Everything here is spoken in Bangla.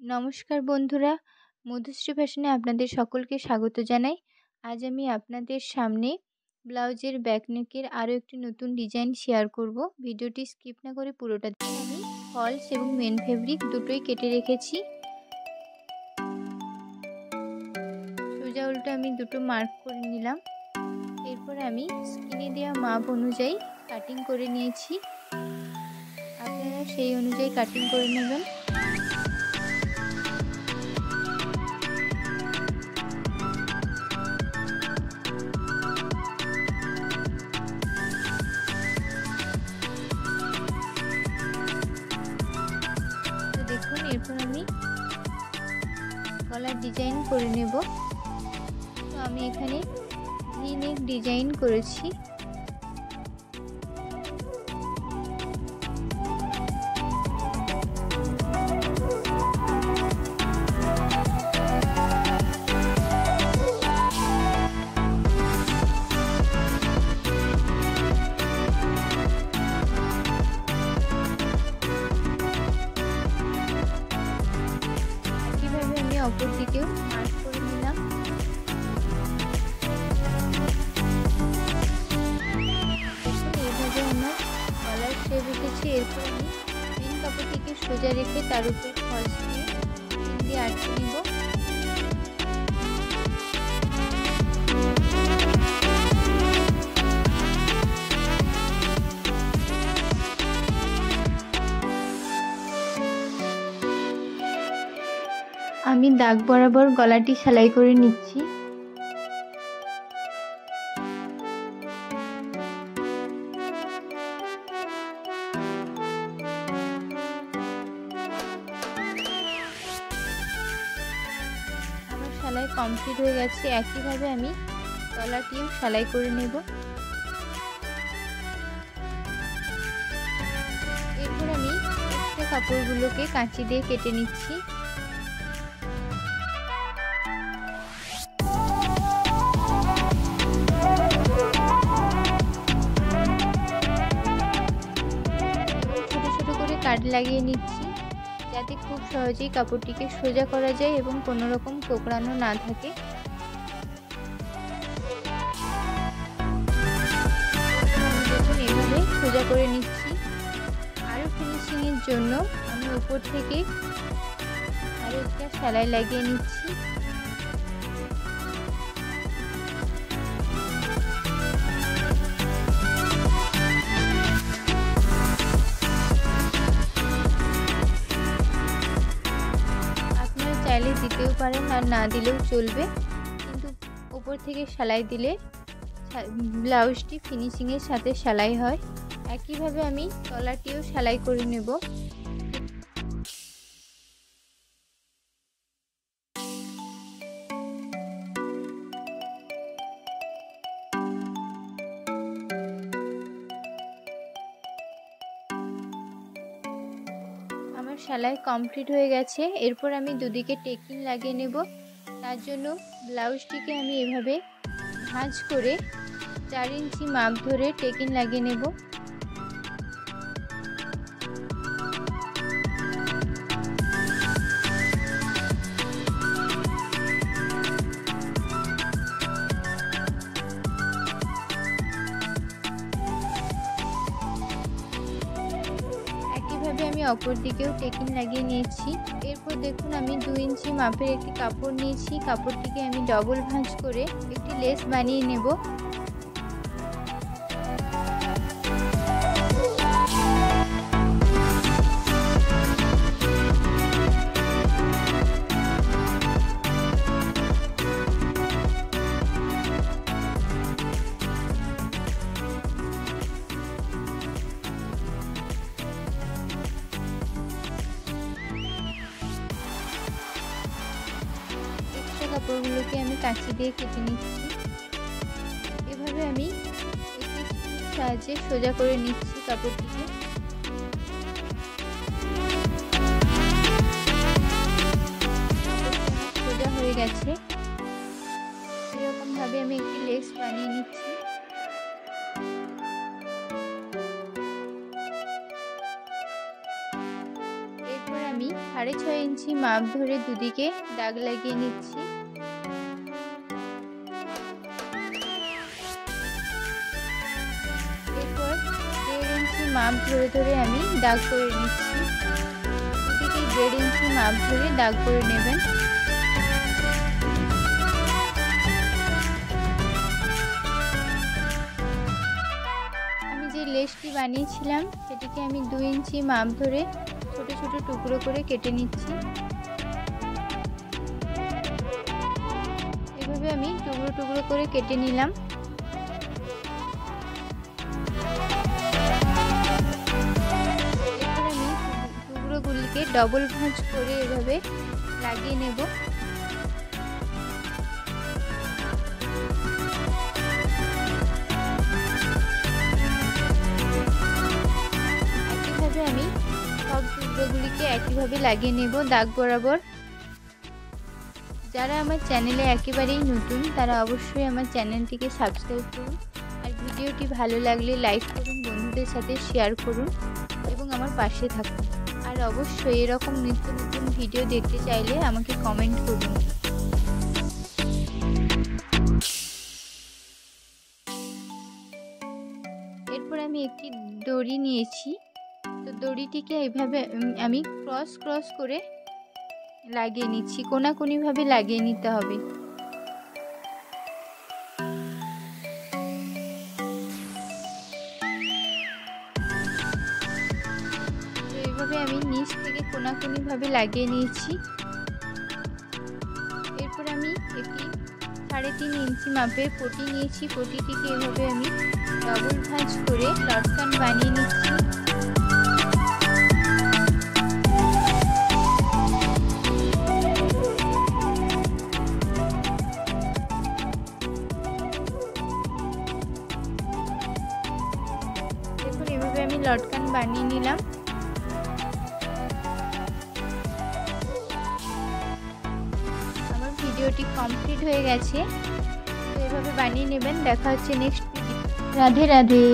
নমস্কার বন্ধুরা, মধুশ্রী ফ্যাশনে আপনাদের সকলকে স্বাগত জানাই। আজ আমি আপনাদের সামনে ব্লাউজের ব্যাকনেকের আরও একটি নতুন ডিজাইন শেয়ার করব। ভিডিওটি স্কিপ না করে পুরোটা দেখুন। আমি ফলস এবং মেন ফেব্রিক দুটোই কেটে রেখেছি। সোজা উল্টো আমি দুটো মার্ক করে নিলাম। এরপর আমি স্ক্রিনে দেওয়া মাপ অনুযায়ী কাটিং করে নিয়েছি। আপনারা সেই অনুযায়ী কাটিং করে নেবেন। দেখুন, এরপর আমি গলার ডিজাইন করে নেব। তো আমি এখানে ভি নেক ডিজাইন করেছি। অপর দিকেও মার্ক করে নিলাম। এইভাবে আমার গলার শেপ উঠেছে। এরপর আমি মেন কাপড়টিকে সোজা রেখে তার উপর ফলস দিয়ে আটকে নেব। আমি দাগ বরাবর গলাটি সেলাই করে নিচ্ছি। আমার সেলাই কমপ্লিট হয়ে গেছে। একইভাবে আমি গলাটিও সেলাই করে নেব। এরপর আমি এক্সট্রা কাপড়গুলোকে কাঁচি দিয়ে কেটে নিচ্ছি। কাট লাগিয়ে নিচ্ছি যাতে খুব সহজেই কাপড়টিকে সোজা করা যায় এবং কোনো রকম কোঁকড়ানো না থাকে। দেখুন, এভাবে সোজা করে নিচ্ছি। আরও ফিনিশিংয়ের জন্য আমি উপর থেকে আরও একটা সেলাই লাগিয়ে নিচ্ছি। চাইলে দিতেও পারেন আর না দিলেও চলবে, কিন্তু উপর থেকে সেলাই দিলে ব্লাউজটি ফিনিশিংয়ের সাথে সেলাই হয়। একইভাবে আমি গলাটিও সেলাই করে নেব। আমার সেলাই কমপ্লিট হয়ে গেছে। এরপর আমি দুদিকে টেকিং লাগিয়ে নেব। তার জন্য ব্লাউজটিকে আমি এভাবে ভাঁজ করে 4 ইঞ্চি মাপ ধরে টেকিং লাগিয়ে নেব। আমি অপর দিকেও টেকিং লাগিয়ে নিয়েছি। এরপর দেখুন, আমি 2 ইঞ্চি মাপের একটি কাপড় নিয়েছি। কাপড়টিকে আমি ডবল ভাঁজ করে একটি লেস বানিয়ে নেব। কাপড়গুলোকে আমি কাঁচি দিয়ে কেটে নিচ্ছি। এভাবে আমি একটি সাহায্যে সোজা করে নিচ্ছি কাপড়টিকে। সোজা হয়ে গেছে। এরকম ভাবে আমি একটি লেস বানিয়ে নিচ্ছি। 6.5 ইঞ্চি মাপ ধরে দুদিকে দাগ লাগিয়ে নিচ্ছি। এরপর 1.5 ইঞ্চি মাপ ধরে ধরে আমি দাগ করে নিচ্ছি। দুদিকে 1.5 ইঞ্চি মাপ ধরে দাগ করে নেবেন। আমি যে লেসটি বানিয়েছিলাম সেটিকে আমি 2 ইঞ্চি মাপ ধরে ছোট ছোট টুকরো করে কেটে নিচ্ছি। এভাবে আমি টুকরো টুকরো করে কেটে নিলাম। এরপর আমি টুকরোগুলিকে ডবল ভাঁজ করে এভাবে লাগিয়ে নেব। একইভাবে আমি সব টুকরোগুলিকে একইভাবে লাগিয়ে নেব দাগ বরাবর। যারা আমার চ্যানেলে একেবারেই নতুন তারা অবশ্যই আমার চ্যানেলটিকে সাবস্ক্রাইব করুন, আর ভিডিওটি ভালো লাগলে লাইক করুন, বন্ধুদের সাথে শেয়ার করুন এবং আমার পাশে থাকুন। আর অবশ্যই এরকম নিত্য নতুন ভিডিও দেখতে চাইলে আমাকে কমেন্ট করুন। এরপর আমি একটি দড়ি নিয়েছি, তো দড়িটিকে এইভাবে আমি ক্রস ক্রস করে লাগিয়ে নিচ্ছি, কোনাকুনিভাবে লাগিয়ে নিতে হবে। তো এইভাবে আমি নিচ থেকে কোনাকুনিভাবে লাগিয়ে নিয়েছি। এরপর আমি একটি 3.5 ইঞ্চি মাপের পটি নিয়েছি। পটিটিকে এভাবে আমি ডবল ভাঁজ করে লটকান বানিয়ে নিচ্ছি। দেখুন এভাবে আমি লটকান বানিয়ে নিলাম। আমার ভিডিওটি কমপ্লিট হয়ে গেছে, তো এভাবে বানিয়ে নেবেন। দেখা হচ্ছে নেক্সট ভিডিও। রাধে রাধে।